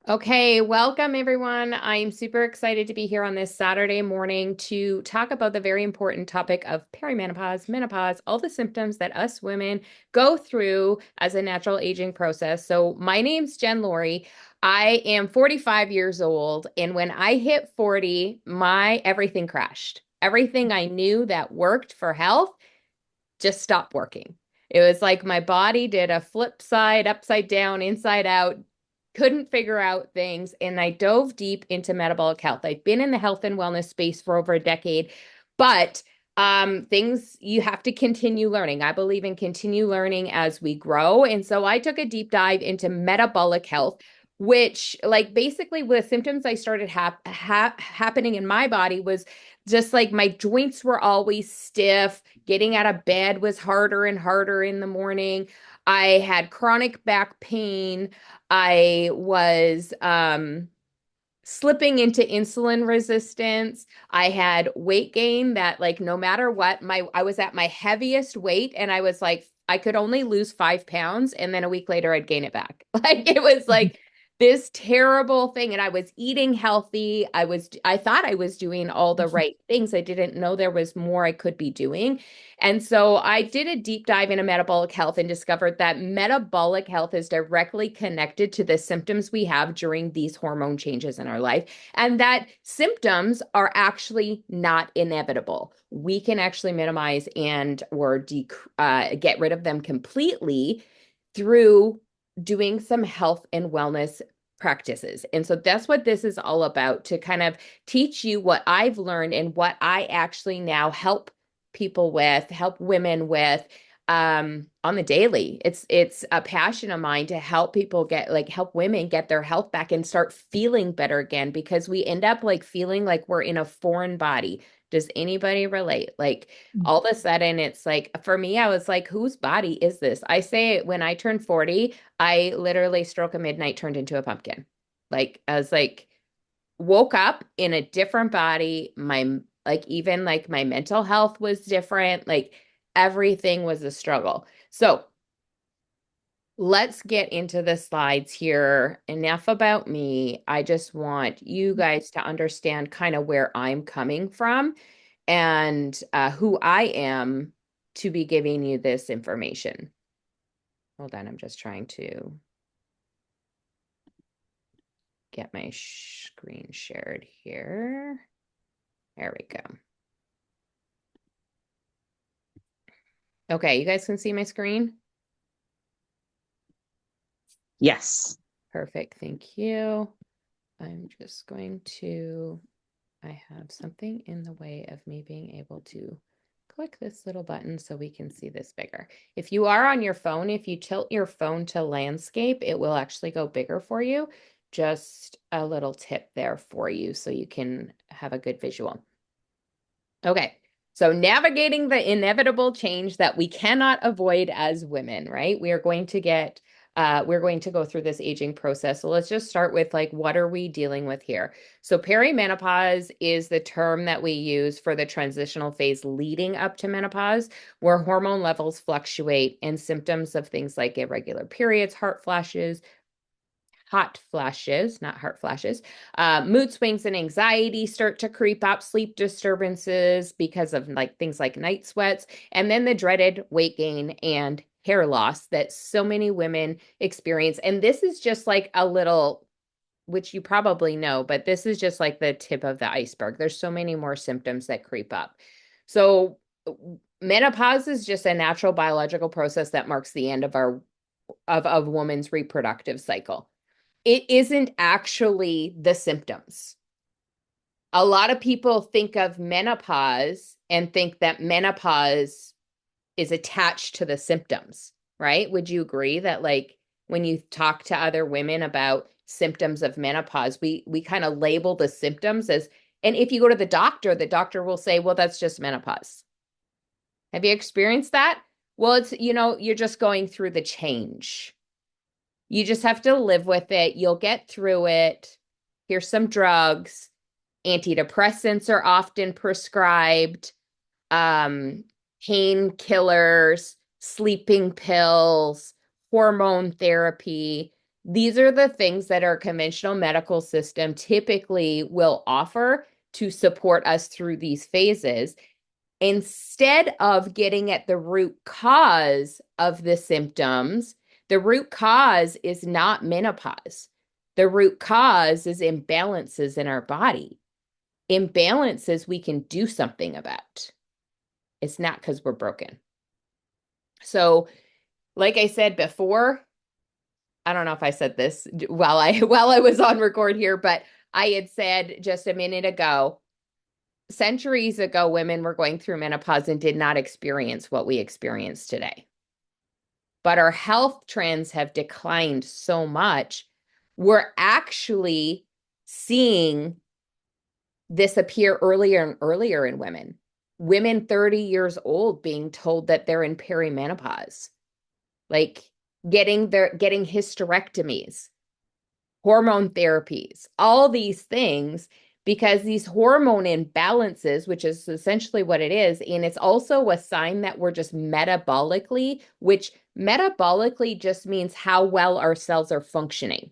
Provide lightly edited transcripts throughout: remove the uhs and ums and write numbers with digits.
Okay, welcome everyone. I'm super excited to be here on this Saturday morning to talk about the very important topic of perimenopause, menopause, all the symptoms that us women go through as a natural aging process. So, my name's Jen Laurie. I am 45 years old, and when I hit 40, my everything crashed. Everything I knew that worked for health just stopped working. It was like my body did a flip side, upside down, inside out, couldn't figure out things. And I dove deep into metabolic health. I've been in the health and wellness space for over a decade, but things you have to continue learning. I believe in continue learning as we grow. And so I took a deep dive into metabolic health, which like basically the symptoms I started happening in my body was just like my joints were always stiff. Getting out of bed was harder and harder in the morning. I had chronic back pain. I was slipping into insulin resistance. I had weight gain that like no matter what, my I was at my heaviest weight and I was like I could only lose 5 pounds and then a week later I'd gain it back. Like it was like this terrible thing and I was eating healthy. I thought I was doing all the right things. I didn't know there was more I could be doing. And so I did a deep dive into metabolic health and discovered that metabolic health is directly connected to the symptoms we have during these hormone changes in our life, and that symptoms are actually not inevitable. We can actually minimize and get rid of them completely through doing some health and wellness practices. And so that's what this is all about, to kind of teach you what I've learned and what I actually now help women with on the daily. It's a passion of mine to help people help women get their health back and start feeling better again, because we end up like feeling like we're in a foreign body. Does anybody relate? Like all of a sudden it's like for me, I was like, whose body is this? I say when I turned 40, I literally stroke of midnight turned into a pumpkin. Like I was like woke up in a different body. Even like my mental health was different. Like everything was a struggle. So let's get into the slides here. Enough about me. I just want you guys to understand kind of where I'm coming from and who I am to be giving you this information. Hold on, I'm just trying to get my screen shared here. There we go. Okay, you guys can see my screen? Yes. Perfect, thank you. I'm just going to, I have something in the way of me being able to click this little button so we can see this bigger. If you are on your phone, if you tilt your phone to landscape, it will actually go bigger for you. Just a little tip there for you so you can have a good visual. Okay. So navigating the inevitable change that we cannot avoid as women, right? We're going to go through this aging process. So let's just start with like, what are we dealing with here? So perimenopause is the term that we use for the transitional phase leading up to menopause, where hormone levels fluctuate and symptoms of things like irregular periods, hot flashes, not heart flashes, mood swings and anxiety start to creep up, sleep disturbances because of like things like night sweats, and then the dreaded weight gain and hair loss that so many women experience. And this is just like a little, which you probably know, but this is just like the tip of the iceberg. There's so many more symptoms that creep up. So menopause is just a natural biological process that marks the end of of woman's reproductive cycle. It isn't actually the symptoms. A lot of people think of menopause and think that menopause is attached to the symptoms, right? Would you agree that like when you talk to other women about symptoms of menopause, we kind of label the symptoms as, and if you go to the doctor will say, well, that's just menopause. Have you experienced that? Well, you're just going through the change. You just have to live with it. You'll get through it. Here's some drugs. Antidepressants are often prescribed, um, painkillers, sleeping pills, hormone therapy. These are the things that our conventional medical system typically will offer to support us through these phases, instead of getting at the root cause of the symptoms. The root cause is not menopause. The root cause is imbalances in our body. Imbalances we can do something about. It's not because we're broken. So, like I said before, I don't know if I said this while I was on record here, but I had said just a minute ago, centuries ago, women were going through menopause and did not experience what we experience today. But our health trends have declined so much. We're actually seeing this appear earlier and earlier in women. Women 30 years old being told that they're in perimenopause, like getting hysterectomies, hormone therapies, all these things, because these hormone imbalances, which is essentially what it is, and it's also a sign that we're just metabolically, which metabolically just means how well our cells are functioning.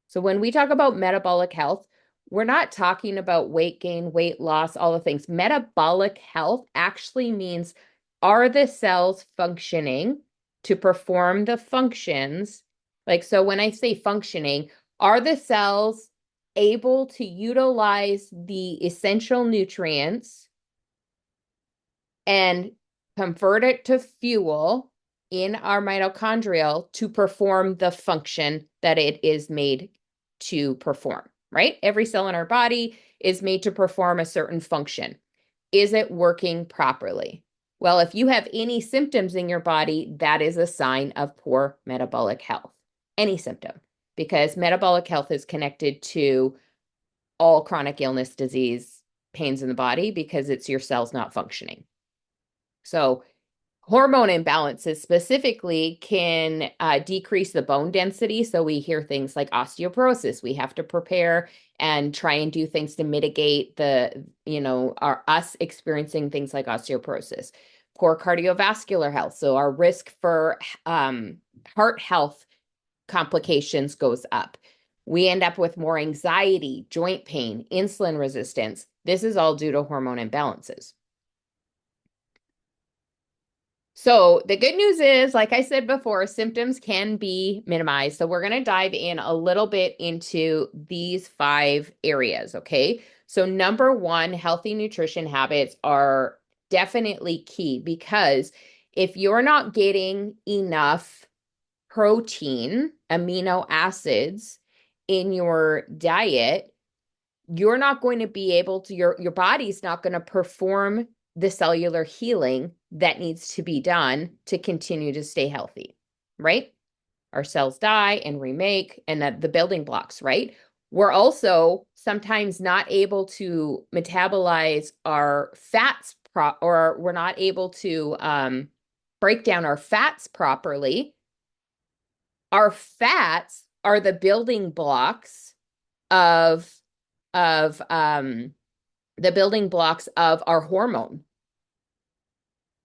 So when we talk about metabolic health, we're not talking about weight gain, weight loss, all the things. Metabolic health actually means, are the cells functioning to perform the functions? Like, so when I say functioning, are the cells able to utilize the essential nutrients and convert it to fuel in our mitochondrial to perform the function that it is made to perform, right? Every cell in our body is made to perform a certain function. Is it working properly? Well, if you have any symptoms in your body, that is a sign of poor metabolic health. Any symptom, because metabolic health is connected to all chronic illness, disease, pains in the body, because it's your cells not functioning. So hormone imbalances specifically can decrease the bone density. So we hear things like osteoporosis. We have to prepare and try and do things to mitigate us experiencing things like osteoporosis. Poor cardiovascular health. So our risk for heart health complications goes up. We end up with more anxiety, joint pain, insulin resistance. This is all due to hormone imbalances. So the good news is, like I said before, symptoms can be minimized. So we're going to dive in a little bit into these 5 areas, okay? So number 1, healthy nutrition habits are definitely key, because if you're not getting enough protein, amino acids in your diet, you're not going to be able to, your body's not going to perform the cellular healing that needs to be done to continue to stay healthy, right? Our cells die and remake, and the building blocks, right? We're also sometimes not able to metabolize our fats, or we're not able to break down our fats properly. Our fats are the building blocks of the building blocks of our hormone.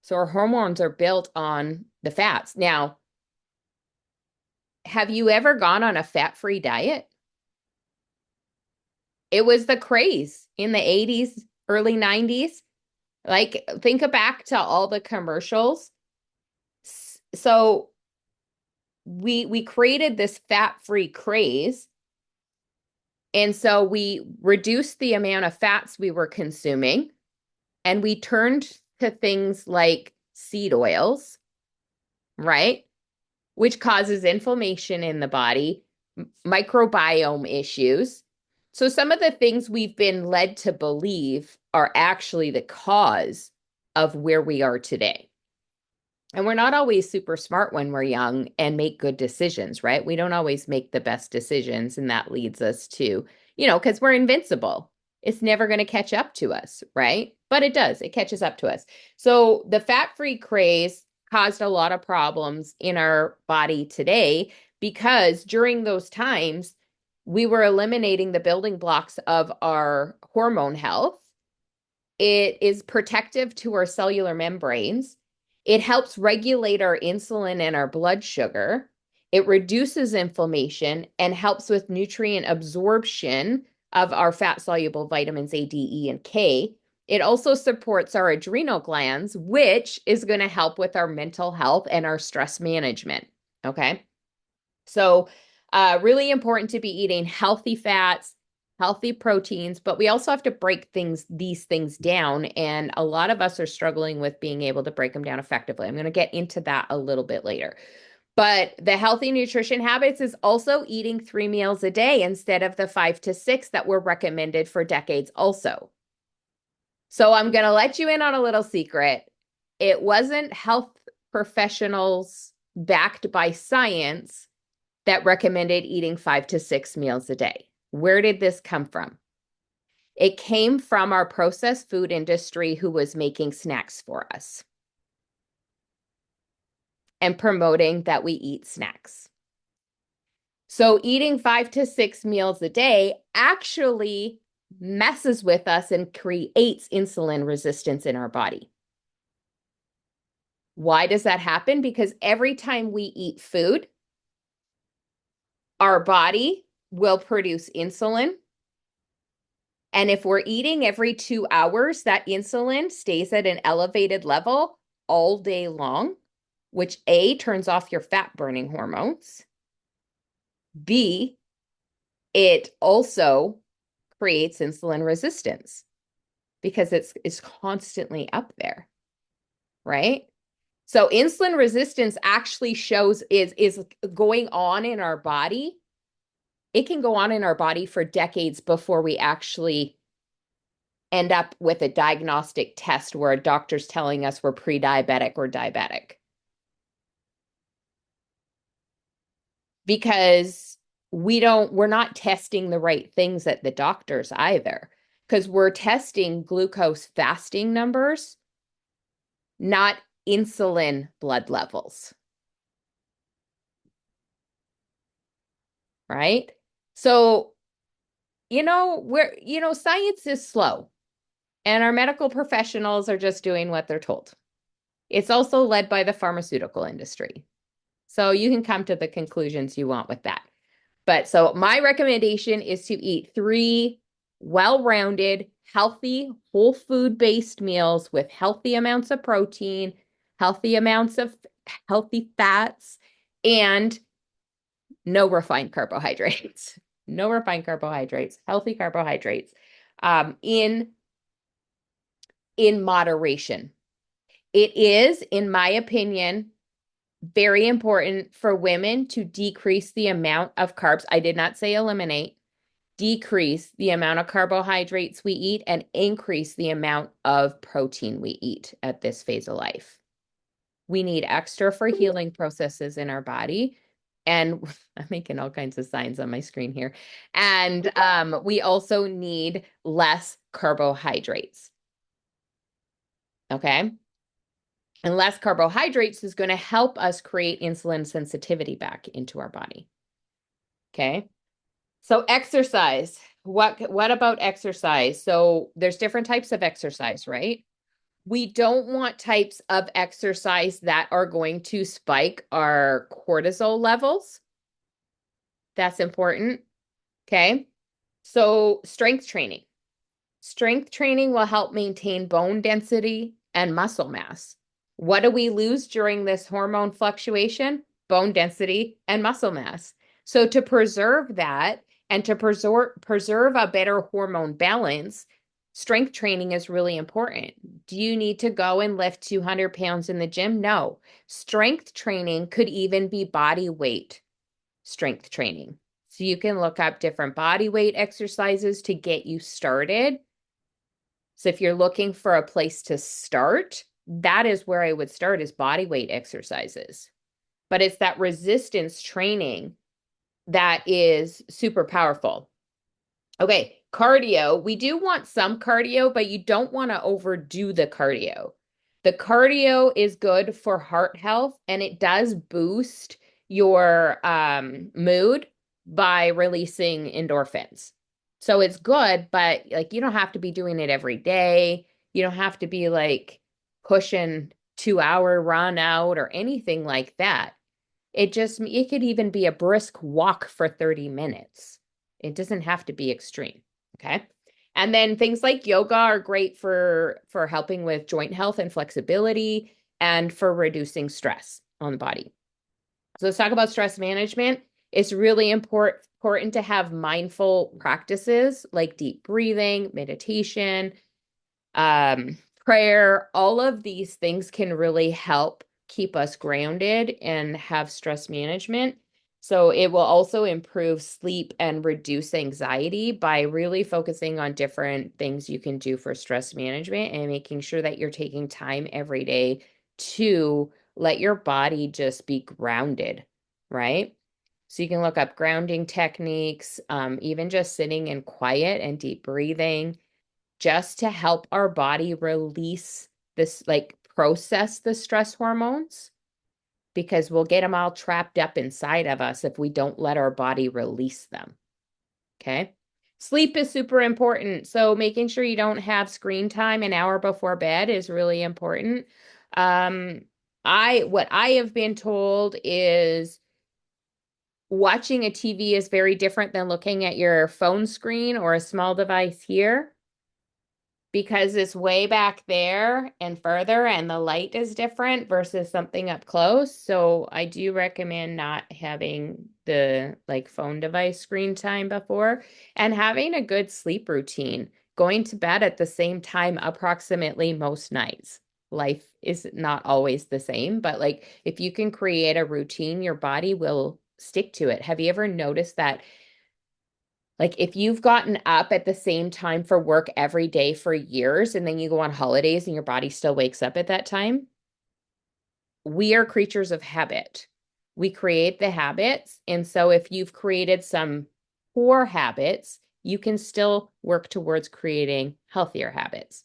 So our hormones are built on the fats. Now, have you ever gone on a fat-free diet? It was the craze in the 80s, early 90s. Like, think back to all the commercials. So we created this fat-free craze. And so we reduced the amount of fats we were consuming, and we turned to things like seed oils, right? Which causes inflammation in the body, microbiome issues. So some of the things we've been led to believe are actually the cause of where we are today. And we're not always super smart when we're young and make good decisions, right? We don't always make the best decisions. And that leads us to, because we're invincible. It's never going to catch up to us, right? But it does. It catches up to us. So the fat-free craze caused a lot of problems in our body today, because during those times, we were eliminating the building blocks of our hormone health. It is protective to our cellular membranes. It helps regulate our insulin and our blood sugar. It reduces inflammation and helps with nutrient absorption of our fat-soluble vitamins A, D, E, and K. It also supports our adrenal glands, which is going to help with our mental health and our stress management. Okay. So, really important to be eating healthy fats, healthy proteins, but we also have to break these things down. And a lot of us are struggling with being able to break them down effectively. I'm going to get into that a little bit later. But the healthy nutrition habits is also eating 3 meals a day instead of the 5 to 6 that were recommended for decades also. So I'm going to let you in on a little secret. It wasn't health professionals backed by science that recommended eating 5 to 6 meals a day. Where did this come from? It came from our processed food industry who was making snacks for us and promoting that we eat snacks. So eating 5 to 6 meals a day actually messes with us and creates insulin resistance in our body. Why does that happen? Because every time we eat food, our body will produce insulin. And if we're eating every 2 hours, that insulin stays at an elevated level all day long, which A, turns off your fat burning hormones. B, it also creates insulin resistance because it's constantly up there, right? So insulin resistance actually shows is going on in our body. It can go on in our body for decades before we actually end up with a diagnostic test where a doctor's telling us we're pre-diabetic or diabetic. Because we're not testing the right things at the doctors either, because we're testing glucose fasting numbers, not insulin blood levels. Right? So, science is slow and our medical professionals are just doing what they're told. It's also led by the pharmaceutical industry. So you can come to the conclusions you want with that. But so my recommendation is to eat 3 well-rounded, healthy, whole food-based meals with healthy amounts of protein, healthy amounts of healthy fats, and no refined carbohydrates. No refined carbohydrates, healthy carbohydrates, in moderation. It is, in my opinion, very important for women to decrease the amount of carbs. I did not say eliminate, decrease the amount of carbohydrates we eat and increase the amount of protein we eat at this phase of life. We need extra for healing processes in our body. And I'm making all kinds of signs on my screen here. And we also need less carbohydrates. Okay. And less carbohydrates is going to help us create insulin sensitivity back into our body. Okay. So exercise. What about exercise? So there's different types of exercise, right? We don't want types of exercise that are going to spike our cortisol levels. That's important. Okay. So strength training. Strength training will help maintain bone density and muscle mass. What do we lose during this hormone fluctuation? Bone density and muscle mass. So to preserve that and to preserve a better hormone balance, strength training is really important. Do you need to go and lift 200 pounds in the gym? No. Strength training could even be body weight strength training. So you can look up different body weight exercises to get you started. So if you're looking for a place to start, that is where I would start, is body weight exercises. But it's that resistance training that is super powerful. Okay, cardio. We do want some cardio, but you don't want to overdo the cardio. The cardio is good for heart health, and it does boost your mood by releasing endorphins. So it's good, but like you don't have to be doing it every day. You don't have to be like pushing 2-hour run out or anything like that. It could even be a brisk walk for 30 minutes. It doesn't have to be extreme. Okay. And then things like yoga are great for helping with joint health and flexibility and for reducing stress on the body. So let's talk about stress management. It's really important to have mindful practices like deep breathing, meditation, prayer. All of these things can really help keep us grounded and have stress management. So it will also improve sleep and reduce anxiety by really focusing on different things you can do for stress management and making sure that you're taking time every day to let your body just be grounded, right? So you can look up grounding techniques, even just sitting in quiet and deep breathing, just to help our body release this, like process the stress hormones, because we'll get them all trapped up inside of us if we don't let our body release them. Okay. Sleep is super important. So making sure you don't have screen time an hour before bed is really important. Um, what I have been told is watching a TV is very different than looking at your phone screen or a small device here, because it's way back there and further and the light is different versus something up close. So I do recommend not having the like phone device screen time before, and having a good sleep routine, going to bed at the same time approximately most nights. Life is not always the same, but like if you can create a routine, your body will stick to it. Have you ever noticed that, like if you've gotten up at the same time for work every day for years and then you go on holidays and your body still wakes up at that time? We are creatures of habit. We create the habits. And so if you've created some poor habits, you can still work towards creating healthier habits.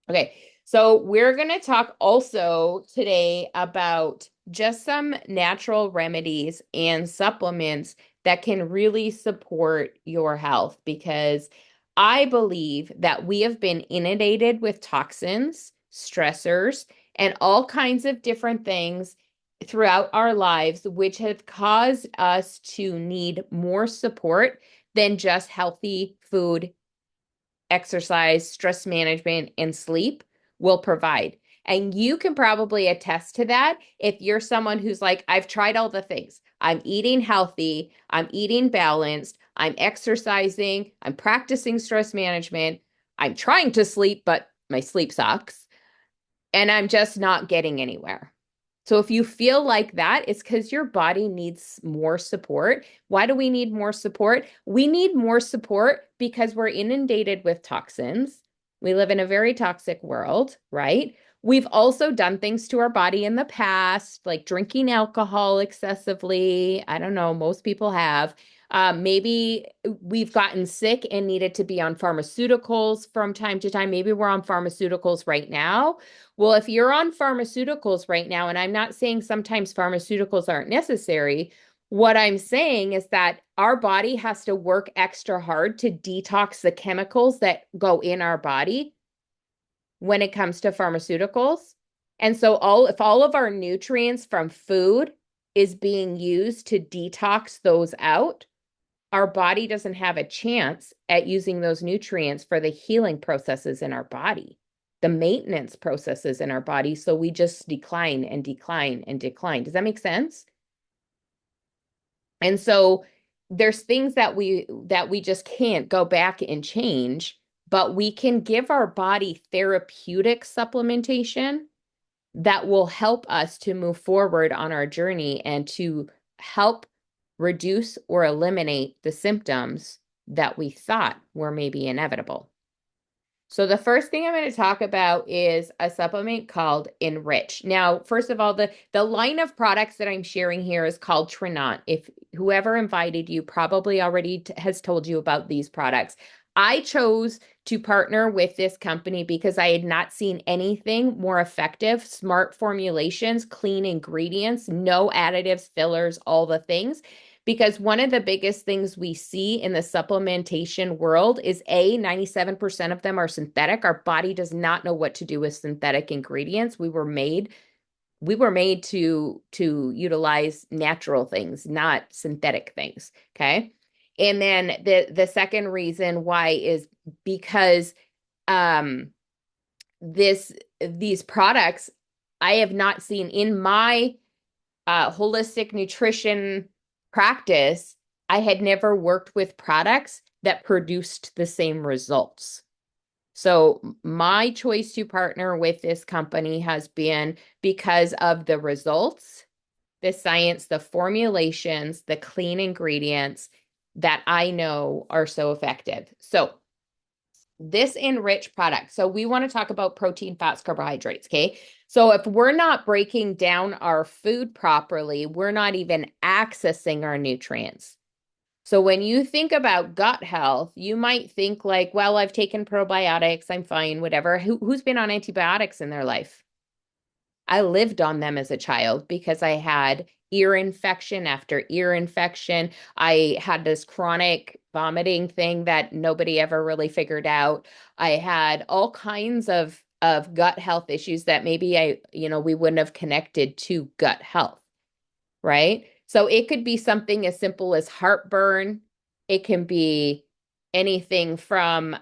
Okay, so we're going to talk also today about just some natural remedies and supplements that can really support your health, because I believe that we have been inundated with toxins, stressors, and all kinds of different things throughout our lives, which have caused us to need more support than just healthy food, exercise, stress management, and sleep will provide. And you can probably attest to that if you're someone who's like, I've tried all the things. I'm eating healthy, I'm eating balanced, I'm exercising, I'm practicing stress management, I'm trying to sleep, but my sleep sucks, and I'm just not getting anywhere. So if you feel like that, it's because your body needs more support. Why do we need more support? We need more support because we're inundated with toxins. We live in a very toxic world, right? We've also done things to our body in the past, like drinking alcohol excessively. I don't know, most people have. Maybe we've gotten sick and needed to be on pharmaceuticals from time to time. Maybe we're on pharmaceuticals right now. Well, if you're on pharmaceuticals right now, and I'm not saying sometimes pharmaceuticals aren't necessary, what I'm saying is that our body has to work extra hard to detox the chemicals that go in our body when it comes to pharmaceuticals. And so if all of our nutrients from food is being used to detox those out, our body doesn't have a chance at using those nutrients for the healing processes in our body, the maintenance processes in our body. So we just decline and decline and decline. Does that make sense? And so there's things that we just can't go back and change, but we can give our body therapeutic supplementation that will help us to move forward on our journey and to help reduce or eliminate the symptoms that we thought were maybe inevitable. So the first thing I'm going to talk about is a supplement called Enrich. Now, first of all, the line of products that I'm sharing here is called Trinont. If whoever invited you probably already has told you about these products. I chose to partner with this company because I had not seen anything more effective, smart formulations, clean ingredients, no additives, fillers, all the things. Because one of the biggest things we see in the supplementation world is 97% of them are synthetic. Our body does not know what to do with synthetic ingredients. We were made we were made to utilize natural things, not synthetic things. Okay. And then the second reason why is because um these products I have not seen in my holistic nutrition practice. I had never worked with products that produced the same results. So my choice to partner with this company has been because of the results, the science, the formulations, the clean ingredients that I know are so effective. So this enriched product. So we want to talk about protein, fats, carbohydrates, okay? So if we're not breaking down our food properly, we're not even accessing our nutrients. So when you think about gut health, you might think like, well, I've taken probiotics, I'm fine, whatever. Who's been on antibiotics in their life? I lived on them as a child because I had ear infection after ear infection. I had this chronic vomiting thing that nobody ever really figured out. I had all kinds of gut health issues that maybe we wouldn't have connected to gut health, right? So it could be something as simple as heartburn. It can be anything from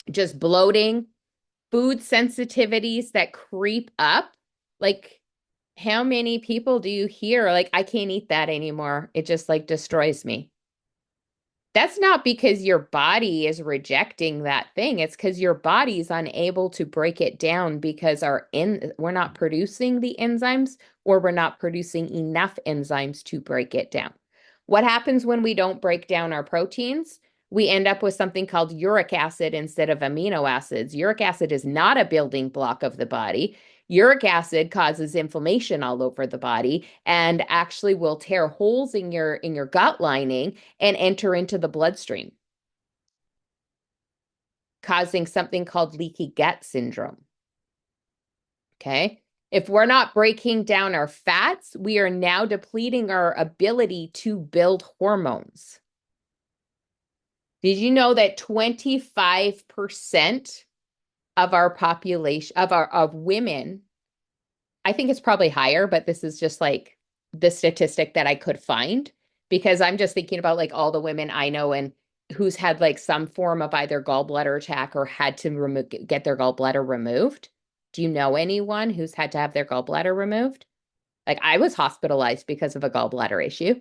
just bloating, food sensitivities that creep up. Like, how many people do you hear like, I can't eat that anymore? It just like destroys me. That's not because your body is rejecting that thing. It's because your body's unable to break it down because we're not producing the enzymes, or we're not producing enough enzymes to break it down. What happens when we don't break down our proteins? We end up with something called uric acid instead of amino acids. Uric acid is not a building block of the body. Uric acid causes inflammation all over the body and actually will tear holes in your gut lining and enter into the bloodstream, causing something called leaky gut syndrome. Okay. If we're not breaking down our fats, we are now depleting our ability to build hormones. Did you know that 25% of our population, of women, I think it's probably higher, but this is just like the statistic that I could find, because I'm just thinking about like all the women I know and who's had like some form of either gallbladder attack or had to get their gallbladder removed. Do you know anyone who's had to have their gallbladder removed? Like, I was hospitalized because of a gallbladder issue.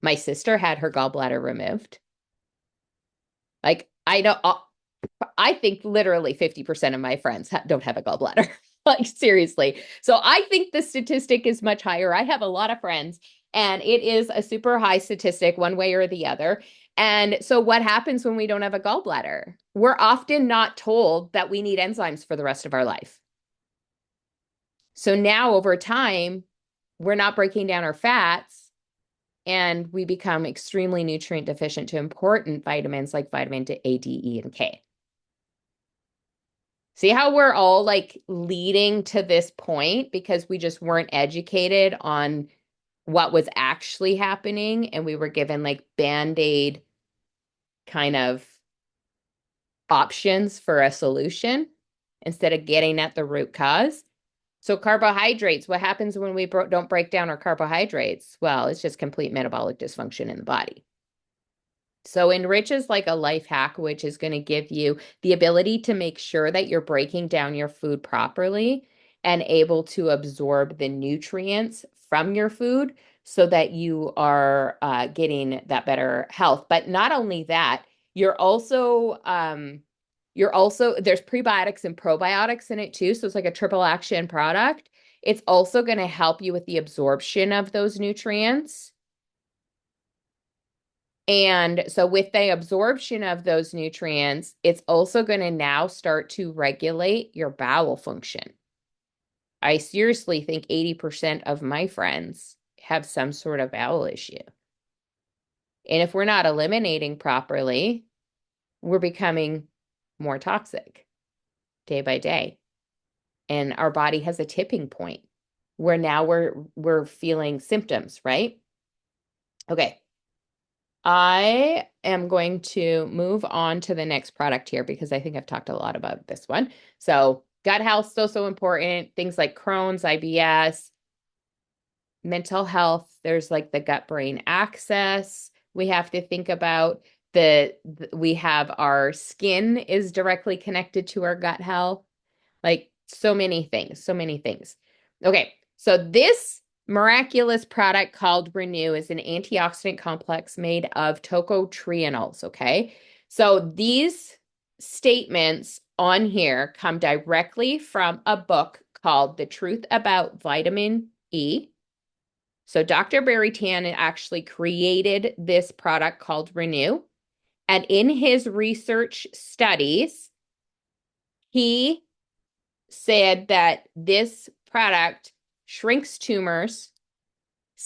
My sister had her gallbladder removed. Like, I know, I think literally 50% of my friends don't have a gallbladder. Like, seriously. So I think the statistic is much higher. I have a lot of friends, and it is a super high statistic one way or the other. And so what happens when we don't have a gallbladder? We're often not told that we need enzymes for the rest of our life. So now over time, we're not breaking down our fats, and we become extremely nutrient deficient to important vitamins like vitamin A, D, E, and K. See how we're all like leading to this point because we just weren't educated on what was actually happening, and we were given like band-aid kind of options for a solution instead of getting at the root cause. So carbohydrates, what happens when we don't break down our carbohydrates? Well, it's just complete metabolic dysfunction in the body. So Enrich is like a life hack, which is going to give you the ability to make sure that you're breaking down your food properly and able to absorb the nutrients from your food so that you are getting that better health. But not only that, you're also there's prebiotics and probiotics in it too. So it's like a triple action product. It's also going to help you with the absorption of those nutrients. And so with the absorption of those nutrients, it's also going to now start to regulate your bowel function. I seriously think 80% of my friends have some sort of bowel issue. And if we're not eliminating properly, we're becoming more toxic day by day. And our body has a tipping point where now we're feeling symptoms, right? Okay. I am going to move on to the next product here because I think I've talked a lot about this one. So Gut health, so important. Things like Crohn's, IBS, mental health. There's like the gut-brain axis. We have to think about we have our skin is directly connected to our gut health. Like so many things, so many things. Okay, so this miraculous product called Renew is an antioxidant complex made of tocotrienols, okay? So these statements on here come directly from a book called The Truth About Vitamin E. So Dr. Barry Tan actually created this product called Renew. And in his research studies, he said that this product shrinks tumors.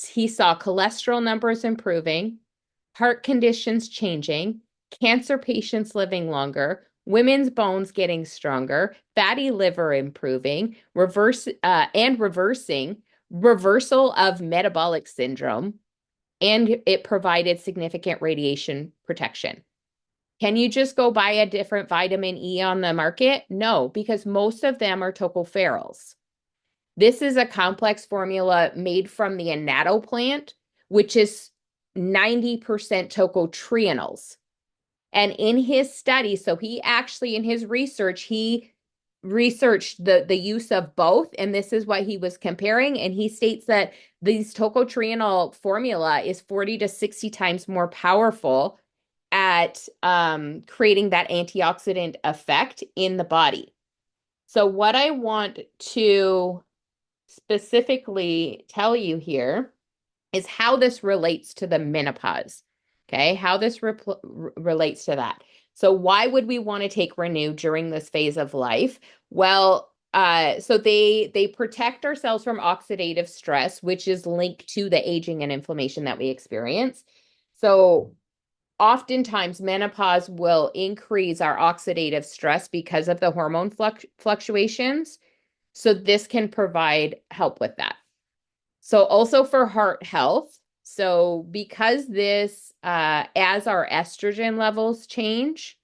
He saw cholesterol numbers improving, heart conditions changing, cancer patients living longer, women's bones getting stronger, fatty liver improving, reversal of metabolic syndrome, and it provided significant radiation protection. Can you just go buy a different vitamin E on the market? No, because most of them are tocopherols. This is a complex formula made from the annatto plant, which is 90% tocotrienols. And in his study, so he actually, in his research, he researched the use of both, and this is what he was comparing. And he states that these tocotrienol formula is 40 to 60 times more powerful at creating that antioxidant effect in the body. So what I want to specifically tell you here is how this relates to the menopause. Okay, how this relates to that. So why would we want to take Renew during this phase of life? Well, so they protect ourselves from oxidative stress, which is linked to the aging and inflammation that we experience. So oftentimes menopause will increase our oxidative stress because of the hormone fluctuations. So this can provide help with that. So also for heart health. So because this, as our estrogen levels change,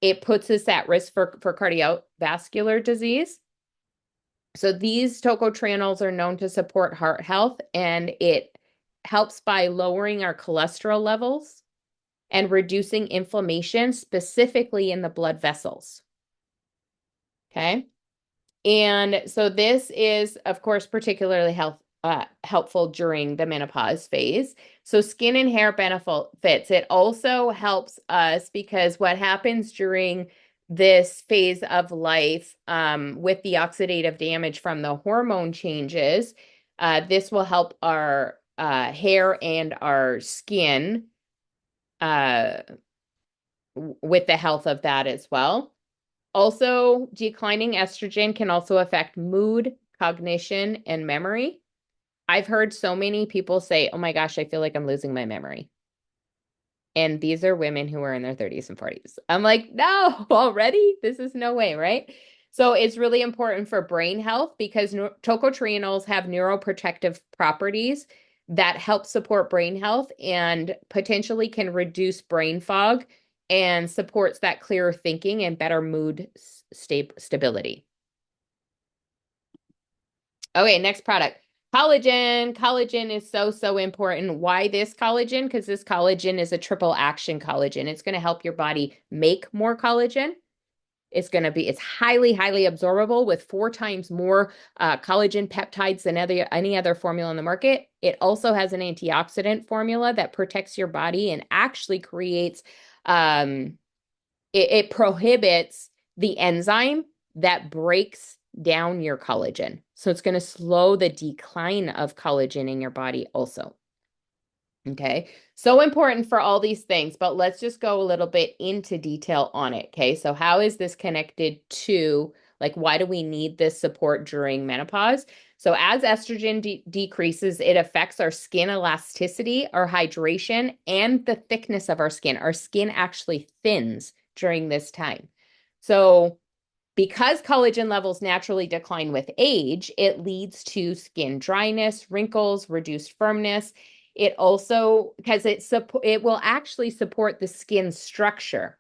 it puts us at risk for cardiovascular disease. So these tocotrienols are known to support heart health, and it helps by lowering our cholesterol levels and reducing inflammation, specifically in the blood vessels. Okay. And so this is, of course, particularly helpful during the menopause phase. So skin and hair benefits. It also helps us because what happens during this phase of life with the oxidative damage from the hormone changes, this will help our hair and our skin with the health of that as well. Also, declining estrogen can also affect mood, cognition, and memory. I've heard so many people say, oh my gosh, I feel like I'm losing my memory. And these are women who are in their 30s and 40s. I'm like, no, already? This is no way, right? So it's really important for brain health because tocotrienols have neuroprotective properties that help support brain health and potentially can reduce brain fog and supports that clearer thinking and better mood stability. Okay, next product. Collagen. Collagen is so important. Why this collagen? Because this collagen is a triple action collagen. It's going to help your body make more collagen. It's highly absorbable with 4 times more collagen peptides than any other formula on the market. It also has an antioxidant formula that protects your body and actually creates, it prohibits the enzyme that breaks down your collagen. So it's going to slow the decline of collagen in your body also. Okay, so important for all these things, but let's just go a little bit into detail on it. Okay, so how is this connected to, like, why do we need this support during menopause? So as estrogen decreases, it affects our skin elasticity, our hydration, and the thickness of our skin. Our skin actually thins during this time. So because collagen levels naturally decline with age, it leads to skin dryness, wrinkles, reduced firmness. It also, because it will actually support the skin structure.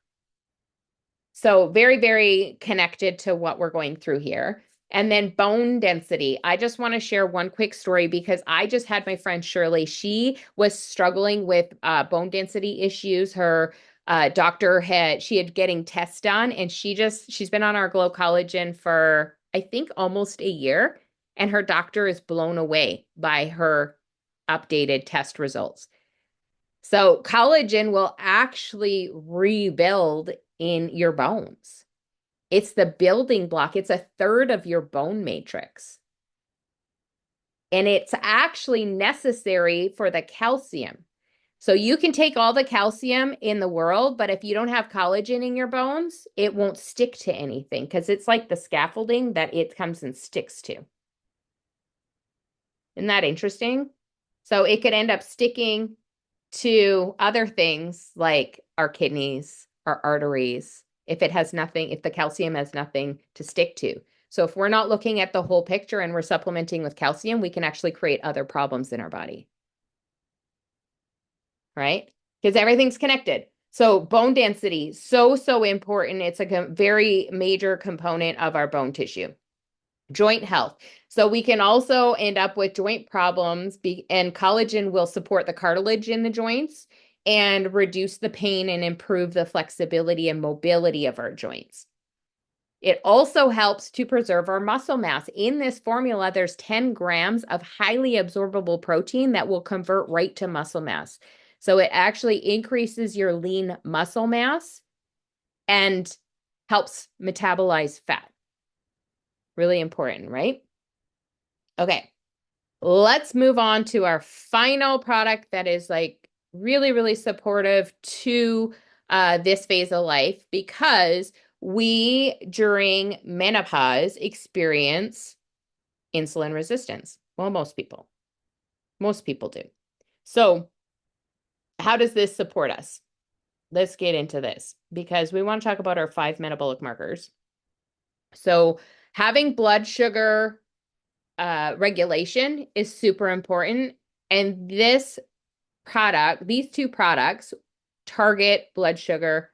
So very, very connected to what we're going through here. And then bone density. I just want to share one quick story because I just had my friend Shirley. She was struggling with bone density issues. Her doctor she had getting tests done, and she's been on our Glow Collagen for I think almost a year, and her doctor is blown away by her updated test results. So collagen will actually rebuild in your bones. It's the building block. It's a third of your bone matrix. And it's actually necessary for the calcium. So you can take all the calcium in the world, but if you don't have collagen in your bones, it won't stick to anything because it's like the scaffolding that it comes and sticks to. Isn't that interesting? So it could end up sticking to other things like our kidneys, our arteries, if the calcium has nothing to stick to. So if we're not looking at the whole picture and we're supplementing with calcium, we can actually create other problems in our body. Right? Because everything's connected. So bone density, so important. It's a very major component of our bone tissue. Joint health. So we can also end up with joint problems, and collagen will support the cartilage in the joints and reduce the pain and improve the flexibility and mobility of our joints. It also helps to preserve our muscle mass. In this formula, there's 10 grams of highly absorbable protein that will convert right to muscle mass. So it actually increases your lean muscle mass and helps metabolize fat. Really important, right? Okay, let's move on to our final product that is like really, really supportive to this phase of life because we, during menopause, experience insulin resistance. Well, most people do. So how does this support us? Let's get into this because we want to talk about our 5 metabolic markers. So having blood sugar regulation is super important. And these two products target blood sugar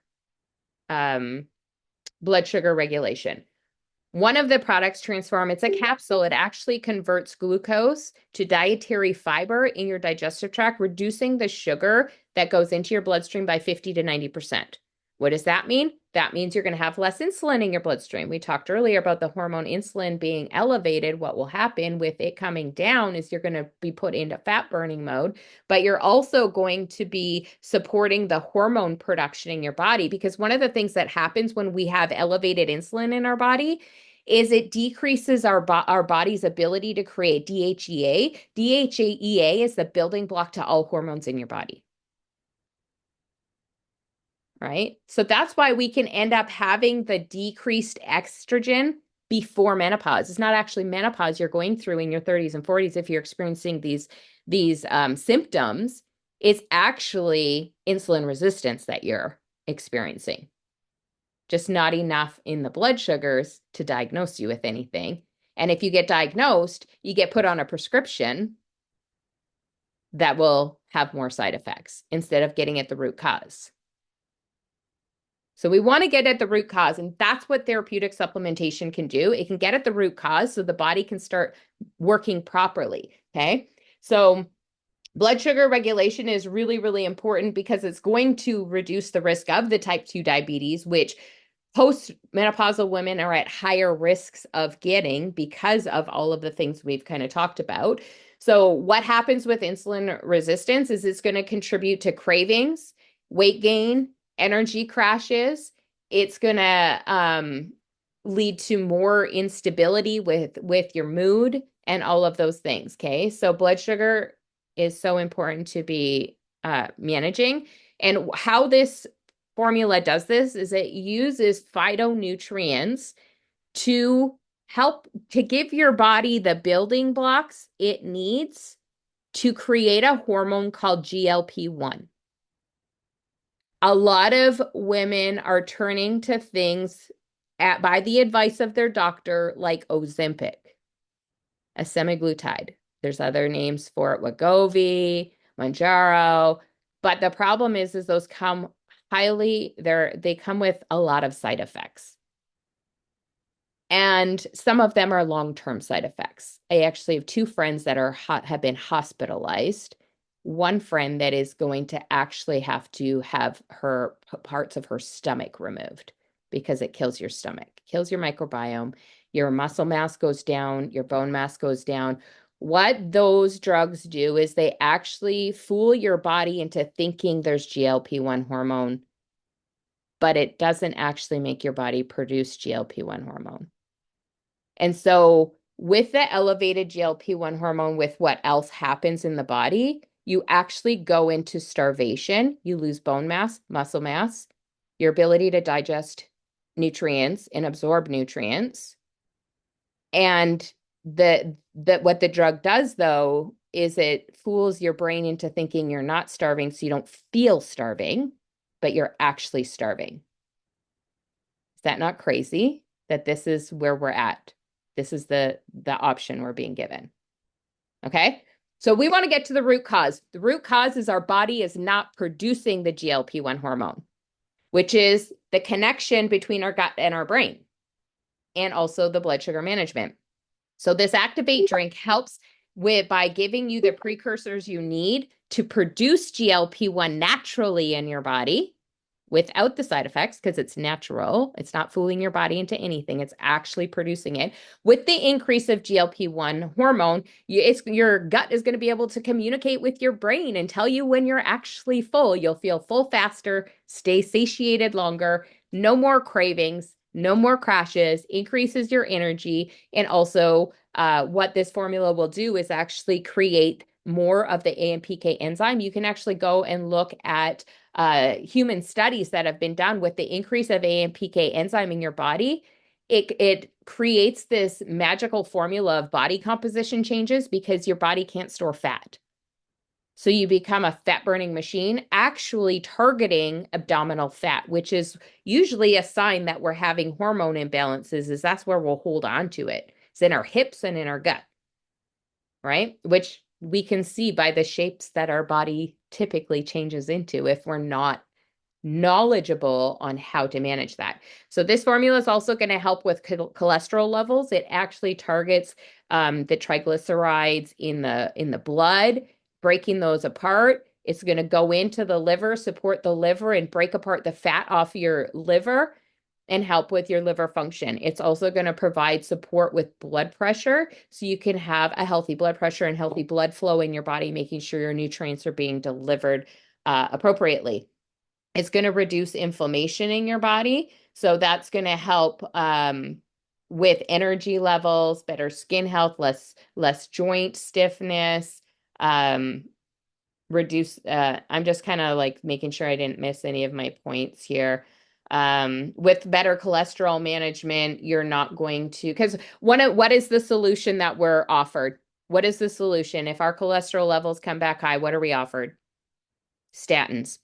regulation. One of the products Transform, it's a capsule. It actually converts glucose to dietary fiber in your digestive tract, reducing the sugar that goes into your bloodstream by 50 to 90%. What does that mean? That means you're going to have less insulin in your bloodstream. We talked earlier about the hormone insulin being elevated. What will happen with it coming down is you're going to be put into fat burning mode, but you're also going to be supporting the hormone production in your body because one of the things that happens when we have elevated insulin in our body is it decreases our body's ability to create DHEA. DHEA is the building block to all hormones in your body. Right? So that's why we can end up having the decreased estrogen before menopause. It's not actually menopause you're going through in your 30s and 40s if you're experiencing these symptoms. It's actually insulin resistance that you're experiencing. Just not enough in the blood sugars to diagnose you with anything. And if you get diagnosed, you get put on a prescription that will have more side effects instead of getting at the root cause. So we want to get at the root cause, and that's what therapeutic supplementation can do. It can get at the root cause so the body can start working properly, okay? So blood sugar regulation is really, really important because it's going to reduce the risk of the type 2 diabetes, which post-menopausal women are at higher risks of getting because of all of the things we've kind of talked about. So what happens with insulin resistance is it's going to contribute to cravings, weight gain, energy crashes. It's going to lead to more instability with your mood and all of those things, okay? So blood sugar is so important to be managing. And how this formula does this is it uses phytonutrients to help to give your body the building blocks it needs to create a hormone called GLP-1. A lot of women are turning to things by the advice of their doctor, like Ozempic, a semaglutide. There's other names for it, Wegovy, Mounjaro. But the problem is those come they come with a lot of side effects. And some of them are long-term side effects. I actually have two friends that have been hospitalized. One friend that is going to actually have to have her parts of her stomach removed because it kills your stomach, kills your microbiome, your muscle mass goes down, your bone mass goes down. What those drugs do is they actually fool your body into thinking there's GLP-1 hormone, but it doesn't actually make your body produce GLP-1 hormone. And so with the elevated GLP-1 hormone, with what else happens in the body, you actually go into starvation. You lose bone mass, muscle mass, your ability to digest nutrients and absorb nutrients. And what the drug does, though, is it fools your brain into thinking you're not starving, so you don't feel starving, but you're actually starving. Is that not crazy that this is where we're at? This is the option we're being given. Okay? So we want to get to the root cause. The root cause is our body is not producing the GLP-1 hormone, which is the connection between our gut and our brain, and also the blood sugar management. So this Activate drink helps by giving you the precursors you need to produce GLP-1 naturally in your body without the side effects, because it's natural. It's not fooling your body into anything. It's actually producing it. With the increase of GLP-1 hormone, your gut is going to be able to communicate with your brain and tell you when you're actually full. You'll feel full faster, stay satiated longer, no more cravings, no more crashes, increases your energy. And also what this formula will do is actually create more of the AMPK enzyme. You can actually go and look at human studies that have been done with the increase of AMPK enzyme in your body. It creates this magical formula of body composition changes because your body can't store fat. So you become a fat burning machine, actually targeting abdominal fat, which is usually a sign that we're having hormone imbalances, is that's where we'll hold on to it. It's in our hips and in our gut, right? Which we can see by the shapes that our body typically changes into if we're not knowledgeable on how to manage that. So this formula is also going to help with cholesterol levels. It actually targets the triglycerides in the blood, breaking those apart. It's going to go into the liver, support the liver, and break apart the fat off your liver and help with your liver function. It's also going to provide support with blood pressure, so you can have a healthy blood pressure and healthy blood flow in your body, making sure your nutrients are being delivered appropriately. It's going to reduce inflammation in your body. So that's going to help with energy levels, better skin health, less joint stiffness, reduce. I'm just kind of like making sure I didn't miss any of my points here. With better cholesterol management, you're not going to, because what is the solution that we're offered? What is the solution? If our cholesterol levels come back high, what are we offered? Statins.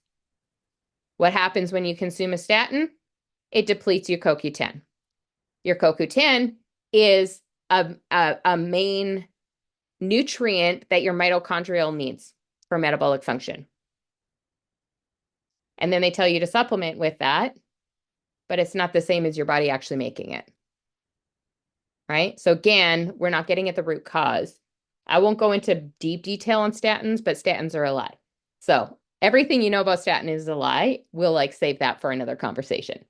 What happens when you consume a statin? It depletes your CoQ10. Your CoQ10 is a main nutrient that your mitochondrial needs for metabolic function. And then they tell you to supplement with that, but it's not the same as your body actually making it. Right? So again, we're not getting at the root cause. I won't go into deep detail on statins, but statins are a lie. So everything you know about statin is a lie. We'll save that for another conversation.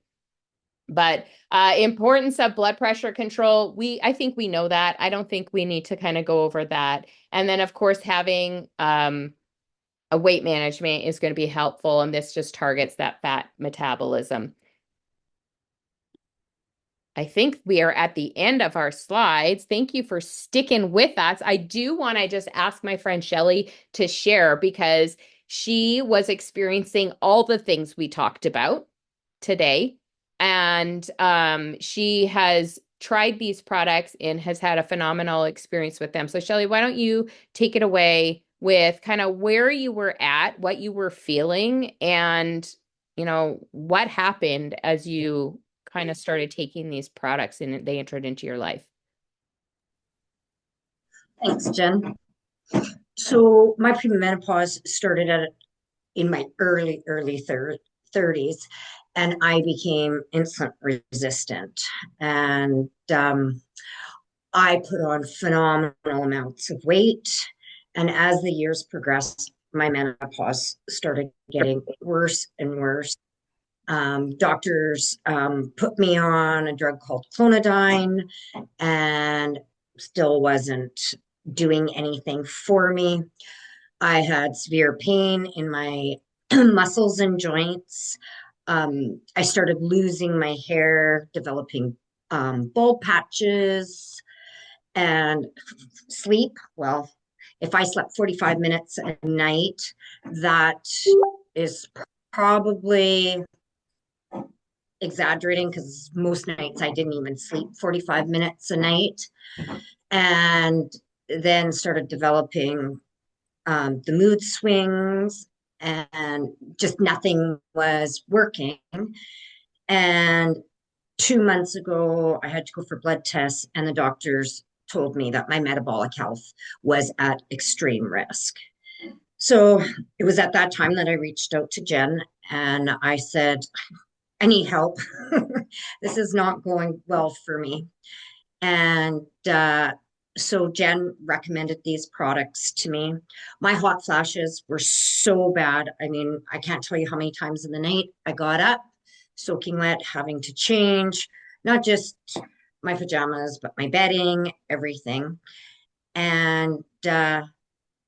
But importance of blood pressure control, I think we know that. I don't think we need to kind of go over that. And then, of course, having a weight management is going to be helpful, and this just targets that fat metabolism. I think we are at the end of our slides. Thank you for sticking with us. I do want to just ask my friend Shelly to share, because she was experiencing all the things we talked about today. And she has tried these products and has had a phenomenal experience with them. So Shelly, why don't you take it away with kind of where you were at, what you were feeling, and what happened as you kind of started taking these products and they entered into your life. Thanks, Jen. So my premenopause started in my early 30s. 30s, and I became insulin resistant. And I put on phenomenal amounts of weight. And as the years progressed, my menopause started getting worse and worse. Doctors put me on a drug called clonidine and still wasn't doing anything for me. I had severe pain in my muscles and joints. I started losing my hair, developing bald patches, and sleep. Well, if I slept 45 minutes a night, that is probably exaggerating because most nights I didn't even sleep 45 minutes a night. And then started developing the mood swings, and just nothing was working. And 2 months ago, I had to go for blood tests, and the doctors told me that my metabolic health was at extreme risk. So it was at that time that I reached out to Jen and I said, I need help. This is not going well for me. And so Jen recommended these products to me. My hot flashes were so bad. I mean, I can't tell you how many times in the night I got up, soaking wet, having to change, not just my pajamas, but my bedding, everything. And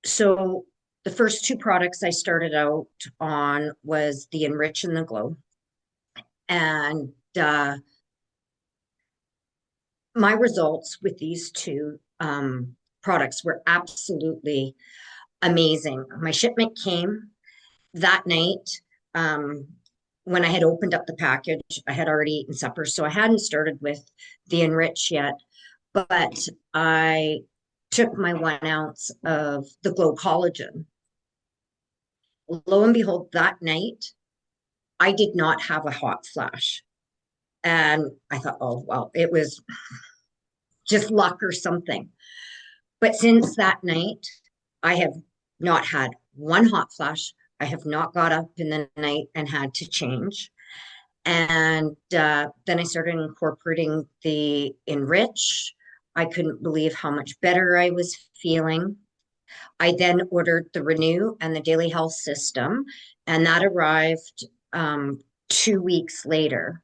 so the first two products I started out on was the Enrich and the Glow. And my results with these two products were absolutely amazing. My shipment came that night. Um, when I had opened up the package, I had already eaten supper, so I hadn't started with the Enrich yet, but I took my 1 ounce of the Glow Collagen. Lo and behold, that night, I did not have a hot flash. And I thought, oh, well, it was just luck or something. But since that night, I have not had one hot flash. I have not got up in the night and had to change. And then I started incorporating the Enrich. I couldn't believe how much better I was feeling. I then ordered the Renew and the Daily Health System, and that arrived 2 weeks later.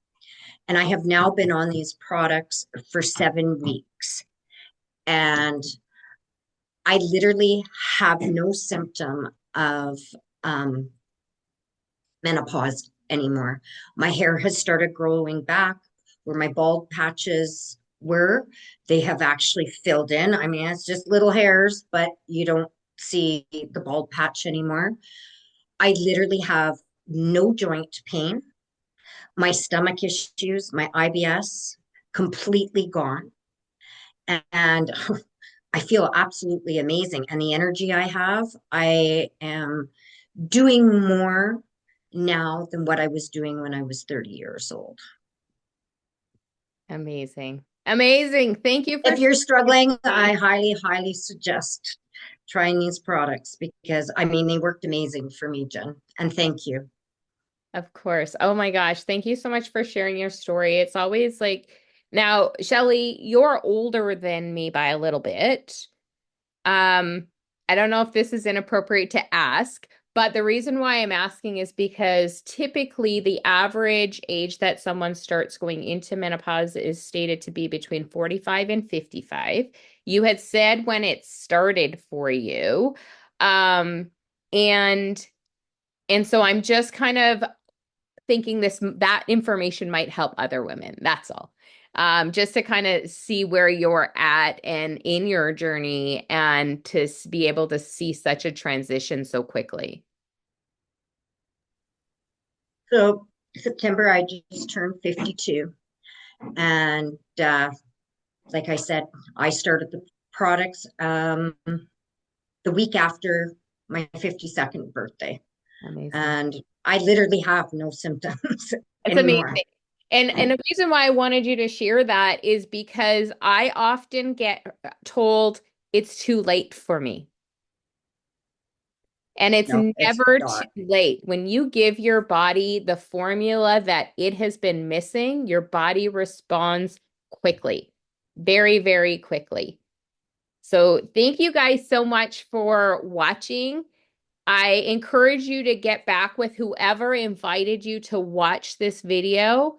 And I have now been on these products for 7 weeks. And I literally have no symptom of um, menopause anymore. My hair has started growing back where my bald patches were. They have actually filled in. I mean, it's just little hairs, but you don't see the bald patch anymore. I literally have no joint pain. My stomach issues, my IBS, completely gone. And I feel absolutely amazing. And the energy I have, I am doing more now than what I was doing when I was 30 years old. Amazing. Amazing. Thank you for If you're sharing. struggling, I highly, highly suggest trying these products because I mean, they worked amazing for me, Jen. And thank you. Of course. Oh my gosh. Thank you so much for sharing your story. It's always like, now, Shelley, you're older than me by a little bit. Um, I don't know if this is inappropriate to ask, but the reason why I'm asking is because typically the average age that someone starts going into menopause is stated to be between 45 and 55. You had said when it started for you. Um, and and so I'm just kind of thinking that information might help other women. That's all. Just to kind of see where you're at and in your journey and to be able to see such a transition so quickly. So, September, I just turned 52. And like I said, I started the products the week after my 52nd birthday. Amazing. And I literally have no symptoms It's anymore. amazing. And the reason why I wanted you to share that is because I often get told it's too late for me. And it's No, it's never too not. late. When you give your body the formula that it has been missing, your body responds quickly, very, very quickly. So thank you guys so much for watching. I encourage you to get back with whoever invited you to watch this video.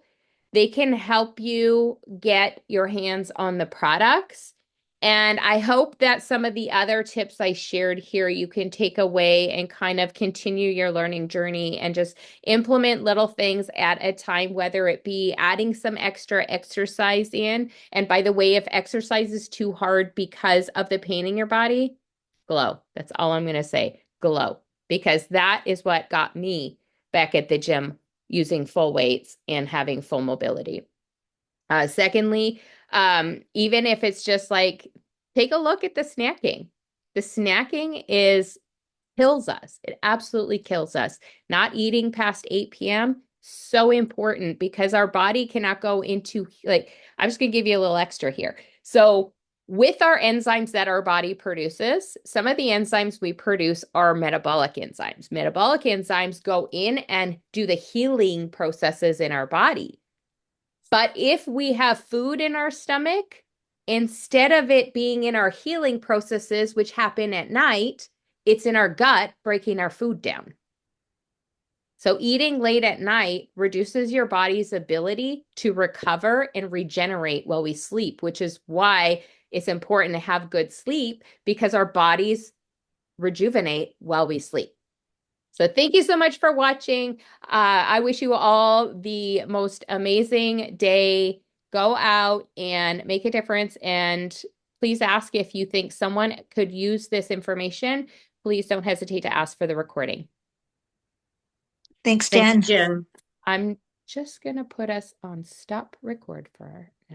They can help you get your hands on the products. And I hope that some of the other tips I shared here you can take away and kind of continue your learning journey and just implement little things at a time, whether it be adding some extra exercise in. And by the way, if exercise is too hard because of the pain in your body, glow. That's all I'm going to say. Glow. Because that is what got me back at the gym using full weights and having full mobility. Secondly, even if it's just like, take a look at the snacking. The snacking is kills us. It absolutely kills us. Not eating past 8 p.m. so important because our body cannot go into like, I'm just going to give you a little extra here. So with our enzymes that our body produces, some of the enzymes we produce are metabolic enzymes. Metabolic enzymes go in and do the healing processes in our body. But if we have food in our stomach, instead of it being in our healing processes, which happen at night, it's in our gut breaking our food down. So eating late at night reduces your body's ability to recover and regenerate while we sleep, which is why it's important to have good sleep because our bodies rejuvenate while we sleep. So thank you so much for watching. I wish you all the most amazing day. Go out and make a difference. And please ask if you think someone could use this information. Please don't hesitate to ask for the recording. Thanks, Thanks, Jen. Jen. I'm just going to put us on stop record for